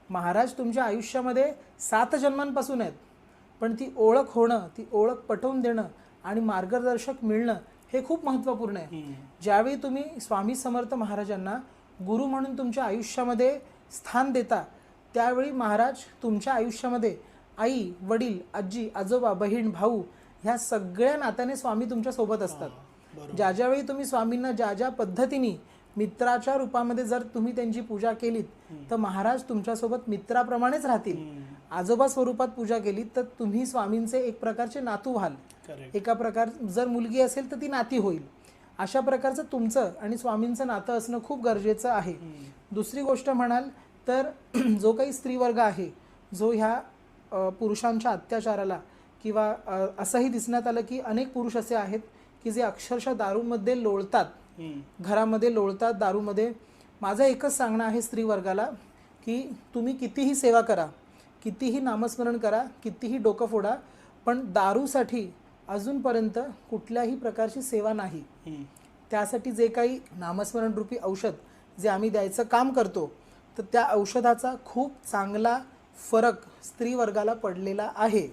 महाराज तुमच्या आयुष्यामध्ये 7 जन्मांपासून आहेत, पण ती ओळख होणं, ती ओळख पटवून देणं आणि मार्गदर्शक मिळणं हे खूप महत्त्वपूर्ण आहे. ज्यावेळी तुम्ही स्वामी समर्थ महाराजांना गुरु म्हणून तुमच्या आयुष्यामध्ये स्थान देता, त्यावेळी महाराज तुमच्या आयुष्यामध्ये आई, वडील, आजी, आजोबा, बहीण, भाऊ ह्या सगळ्या नात्याने स्वामी तुमच्या सोबत असतात. ज्यावेळी तुम्ही स्वामींना ज्या पद्धतीने मित्राच्या रूपामध्ये जर तुम्ही त्यांची पूजा केलीत तर महाराज तुमच्यासोबत मित्राप्रमाणेच राहतील. आजोबा स्वरूपात पूजा केलीत तर तुम्ही स्वामींचे एक प्रकारचे नातू व्हाल. एका प्रकार जर मुलगी असेल तर ती नाती होईल. अशा प्रकारचं तुमचं आणि स्वामींचं नातं असणं खूप गरजेचं आहे. दुसरी गोष्ट म्हणाल तर जो काही स्त्रीवर्ग आहे जो ह्या पुरुषांच्या अत्याचाराला किंवा असंही दिसण्यात आलं की अनेक पुरुष असे आहेत की जे अक्षरशः दारूमध्ये लोळतात, घरामध्ये लोळतात दारूमध्ये. माझं एकच सांगणं आहे स्त्रीवर्गाला की तुम्ही कितीही सेवा करा, कितीही नामस्मरण करा, कितीही डोकं फोडा, पण दारूसाठी अजूनपर्यंत कुठल्याही प्रकारची सेवा नाही. त्यासाठी जे काही नामस्मरण रूपी औषध जे आम्ही द्यायचं काम करतो तर त्या औषधाचा खूप चांगला फरक स्त्रीवर्गाला पडलेला आहे.